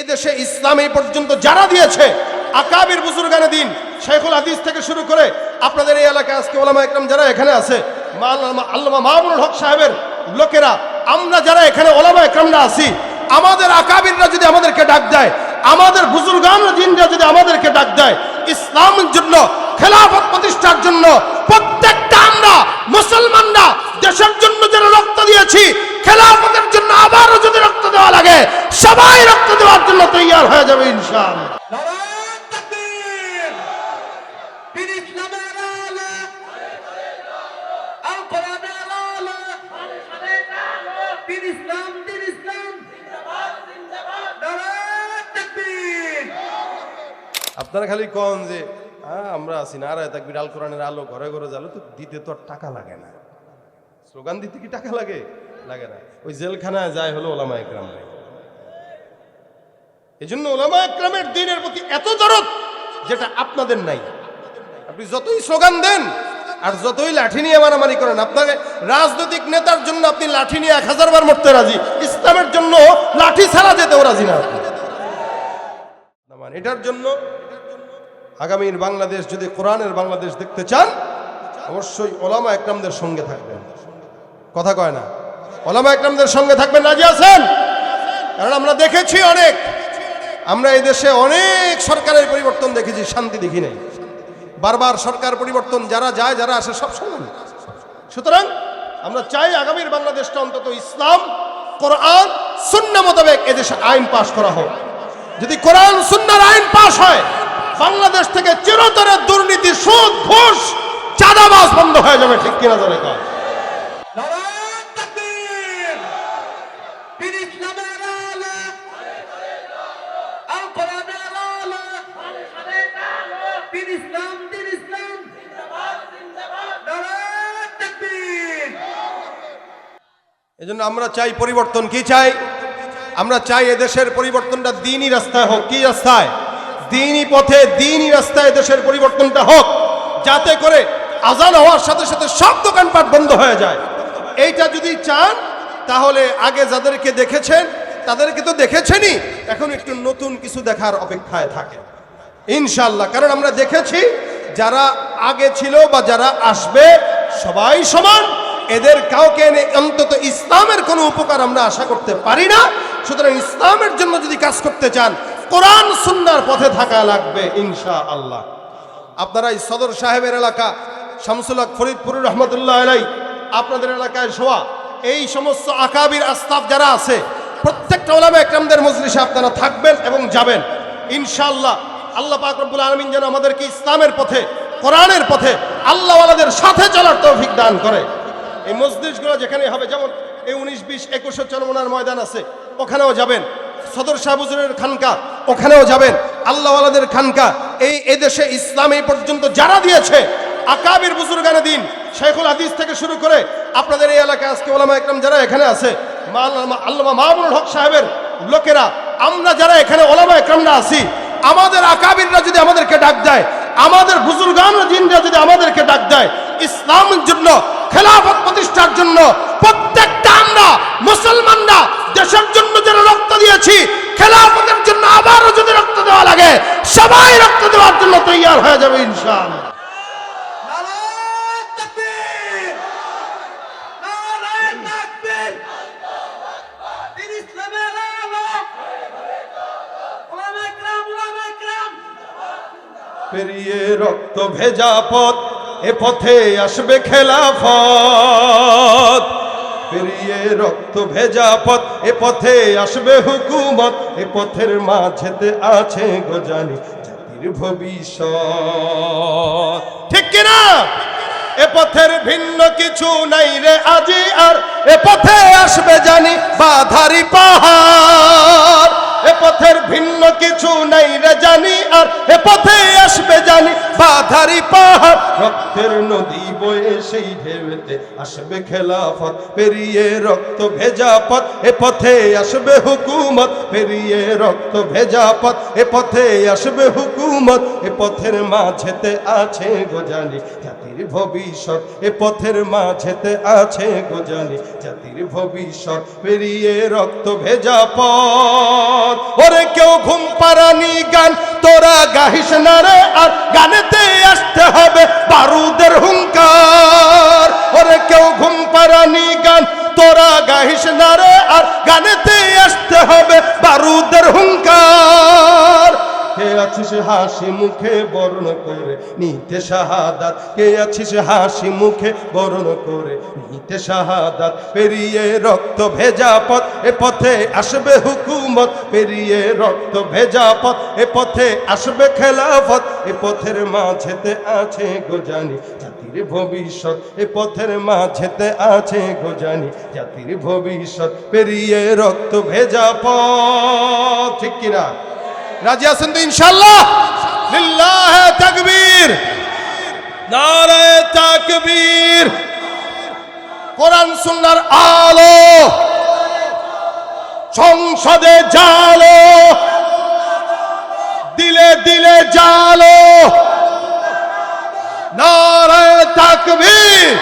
এদেশে ইসলাম এই পর্যন্ত যারা দিয়েছে আকাবির বুজুর্গানে দিন শেখুল হাদিস থেকে শুরু করে আপনাদের এই এলাকায় আজকে ওলামা একরাম যারা এখানে আছে আল্লামা মামুনুল হক সাহেবের লোকেরা, আমরা যারা এখানে ওলামা একরামরা আছি, আমাদের আকাবিররা যদি আমাদেরকে ডাক দেয়, আমাদের বুজুর্গান জিনরা যদি আমাদেরকে ডাক দেয় ইসলামের জন্য, খেলাফত প্রতিষ্ঠার জন্য, প্রত্যেকটা আমরা মুসলমানরা দেশের জন্য যারা রক্ত দিয়েছি, খেলাফতের জন্য আবারও যদি রক্ত দেওয়া লাগে সবাই রক্ত দেওয়ার জন্য তৈয়ার হয়ে যাবে ইনশাআল্লাহ। আপনারা খালি কন যে আমরা আছি নারায়ে তাকবীর, আল কোরআনের আলো ঘরে ঘরে জ্বালো, তো দিতে তো আর টাকা লাগে না। স্লোগান দিতে কি টাকা লাগে? লাগে না। ওই জেলখানায় যায় হলো ওলামা একরাম। এই জন্য ওলামা একরামের দ্বীনের প্রতি এত দরদ যেটা আপনাদের নাই। আপনি যতই স্লোগান দেন আর যতই লাঠি নিয়ে মারামারি করেন, আপনাকে রাজনৈতিক নেতার জন্য আপনি লাঠি নিয়ে 1000 বার মরতে রাজি, ইসলামের জন্য লাঠি ছাড়া যেতেও রাজি না। এটার জন্য আগামীর বাংলাদেশ যদি কোরআনের বাংলাদেশ দেখতে চান, অবশ্যই ওলামা একরামদের সঙ্গে থাকবেন। কথা কয় না? ওলামা একরামদের সঙ্গে থাকবেন, রাজি আছেন? কারণ আমরা দেখেছি অনেক, আমরা এই দেশে অনেক সরকারের পরিবর্তন দেখেছি, শান্তি দেখি নাই। বারবার সরকার পরিবর্তন, যারা যায় যারা আসে সব সমান। সুতরাং আমরা চাই আগামীর বাংলাদেশটা অন্তত ইসলাম, কোরআন, সুন্নাহ মোতাবেক এদেশে আইন পাশ করা হোক। যদি কোরআন সুন্নাহর আইন পাশ হয়, বাংলাদেশ থেকে চিরতরে দুর্নীতি, সুদ, ঘুষ, চাঁদাবাজ বন্ধ হয়ে যাবে। ঠিক কিনা জোরে কয়? এজন্য আমরা চাই পরিবর্তন। কি চাই? আমরা চাই এদেশের পরিবর্তনটা দ্বীনি রাস্তায় হোক। কি রাস্তায়? দ্বীনি পথে, দ্বীনি রাস্তায় দেশের পরিবর্তনটা হোক, যাতে করে আজান হওয়ার সাথে সাথে সব দোকানপাট বন্ধ হয়ে যায়। এইটা যদি চান তাহলে আগে যাদেরকে দেখেছেন তাদেরকে তো দেখেছেনই, এখন একটু নতুন কিছু দেখার অপেক্ষায় থাকে ইনশাআল্লাহ। কারণ আমরা দেখেছি যারা আগে ছিল বা যারা আসবে সবাই সমান, এদের কাউকে এনে অন্তত ইসলামের কোনো উপকার আমরা আশা করতে পারি না। সুতরাং ইসলামের জন্য যদি কাজ করতে চান কোরআন সুন্নাহর পথে থাকা লাগবে ইনশাআল্লাহ। আপনারা এই সদর সাহেবের এলাকা, শামসুল হক ফরিদপুর রহমতুল্লাহ আলাই, আপনাদের এলাকায় শোয়া এই সমস্ত আকাবির আস্তাফ যারা আছে, প্রত্যেকটা ওলামা একরামদের মজলিসে আপনারা থাকবেন এবং যাবেন ইনশাআল্লাহ। আল্লাহ পাক রব্বুল আলামিন যেন আমাদেরকে ইসলামের পথে, কোরআনের পথে, আল্লাহওয়ালাদের সাথে চলার তৌফিক দান করে। এই মজলিসগুলো যেখানে হবে, যেমন এই 19, 20, 21 চরমনার ময়দান আছে, ওখানেও যাবেন। সদর শাহ হুজুরের খানকা, ওখানেও যাবেন। আল্লাহওয়ালাদের খানকা, এই এদেশে ইসলাম এই পর্যন্ত যারা দিয়েছে আকাবির বুজুর্গানে দিন শেখুল হাদিস থেকে শুরু করে আপনাদের এই এলাকায় আজকে ওলামা একরাম যারা এখানে আছে, আল্লামা মামুনুল হক সাহেবের লোকেরা, আমরা যারা এখানে ওলামা একরামরা আছি, আমাদের আকাবিররা যদি আমাদেরকে ডাক দেয়, আমাদের বুজুর্গান জিনরা যদি আমাদেরকে ডাক দেয় ইসলামের জন্য, খেলাফত প্রতিষ্ঠার জন্য, প্রত্যেকটা আমরা মুসলমানরা দেশের জন্য যারা রক্ত দিয়েছি, খেলাফতের জন্য আবারও যদি রক্ত দেওয়া লাগে সবাই রক্ত দেওয়ার জন্য তৈয়ার হয়ে যাবে ইনশাআল্লাহ। পেরিয়ে রক্ত ভেজা পথ, এ পথে আসবে খেলাফত। পেরিয়ে রক্ত ভেজা পথ, এ পথে আসবে হুকুমত। এ পথের মাঝেতে আছে গোজানি জাতির ভবিষ্যৎ। ঠিক কিনা? এ পথের ভিন্ন কিছু নাই রে আজি আর, এ পথে আসবে জানি বাধারি পাহাড়। এ পথের ভিন্ন কিছু নাই রে জানি আর, এ পথে আসবে জানি জানি বাধারি পাহাড়, রক্তের নদী বয়ে সেই ঢেউতে আসবে খেলাফত, পেরিয়ে রক্ত ভেজা পথ, এ পথে আসবে হুকুমত, পেরিয়ে রক্ত ভেজা পথ, এ পথে আসবে হুকুমত, এ পথের মাঝেতে আছে গোজানি জাতির ভবিষ্যৎ, এ পথের মাঝেতে আছে গোজানি জাতির ভবিষ্যৎ, পেরিয়ে রক্ত ভেজা পথ। ওরে কেউ ঘুম পাড়ানি গান তোরা গাহিস না রে, আর গানেতে আসতে হবে বারুদের হুঙ্কার। ওরে কেউ ঘুম পাড়ানি গান তোরা গাহিস না রে, আর গানেতে আসতে হবে বারুদের হুঙ্কার। কে আছিস হাসি মুখে বরণ করে নিতে শাহাদাত, কে আছিস হাসি মুখে বরণ করে নিতে শাহাদাত, পেরিয়ে রক্ত ভেজা পথ, এ পথে আসবে হুকুমত, পেরিয়ে রক্ত ভেজা পথ, এ পথে আসবে খেলাফত, এ পথের মাঝেতে আছে গোজানি জাতির ভবিষ্যৎ, এ পথের মাঝেতে আছে গোজানি জাতির ভবিষ্যৎ, পেরিয়ে রক্ত ভেজা পথ। ঠিক কিনা? রাজি আছেন তো ইনশাআল্লাহ? লিল্লাহে তাকবীর, নারায়ে তাকবীর। কোরআন সুন্নাহর আলো সংসদে জালো, দিলে দিলে জালো, নারায়ে তাকবীর।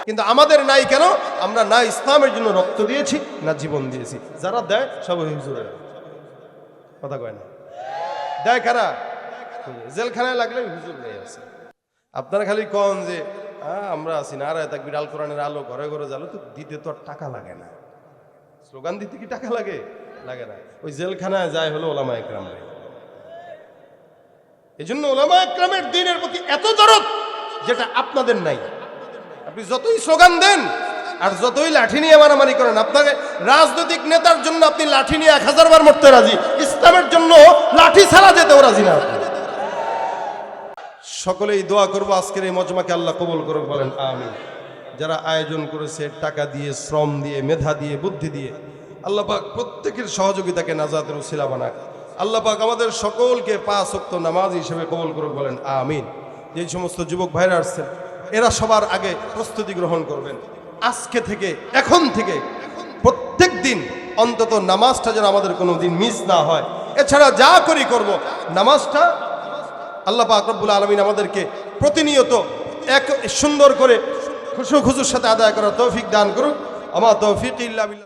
কিন্তু আমাদের নাই কেন? আমরা না ইসলামের জন্য রক্ত দিয়েছি, না জীবন দিয়েছি। যারা দেয় সব হুজুরের কথা কয় না, দেয় কারা? জেলখানায় লাগলে হুজুর নেই আছে। আপনারা খালি কন যে আমরা আছি নারায়ে তাকবীর, আল কোরআনের আলো ঘরে ঘরে জ্বালো, তো দিতে তো আর টাকা লাগে না। স্লোগান দিতে কি টাকা লাগে? লাগে না। ওই জেলখানায় যায় হলো ওলামা একরাম। এই জন্য ওলামা একরামের দ্বীনের প্রতি এত দরদ যেটা আপনাদের নাই। আপনি যতই স্লোগান দেন আর যতই লাঠি নিয়ে মারামারি করেন, আপনাকে রাজনৈতিক নেতার জন্য আপনি লাঠি নিয়ে 1000 বার মরতে রাজি, ইসলামের জন্য লাঠি ছাড়া যেতেও রাজি না। সকলেই দোয়া করব আজকের এই মজমাকে আল্লাহ কবুল করুক, বলেন আমিন। যারা আয়োজন করেছে টাকা দিয়ে, শ্রম দিয়ে, মেধা দিয়ে, বুদ্ধি দিয়ে, আল্লাহ পাক প্রত্যেকের সহযোগিতাকে নাজাতের উসিলা বানাক। আল্লাহ পাক আমাদের সকলকে 5 ওয়াক্ত নামাজ হিসেবে কবুল করুক, বলেন আমিন। যে সমস্ত যুবক ভাইরা আসছেন এরা সবার আগে প্রস্তুতি গ্রহণ করবেন। আজকে থেকে, এখন থেকে প্রত্যেক দিন অন্তত নামাজটা যেন আমাদের কোনো দিন মিস না হয়। এছাড়া যা করি করব, নামাজটা আল্লাহ পাক রব্বুল আলামিন আমাদেরকে প্রতিনিয়ত এক সুন্দর করে খুশু খুশুর সাথে আদায় করার তৌফিক দান করুক। আমা তৌফিক ইল্লা বিল্লাহ।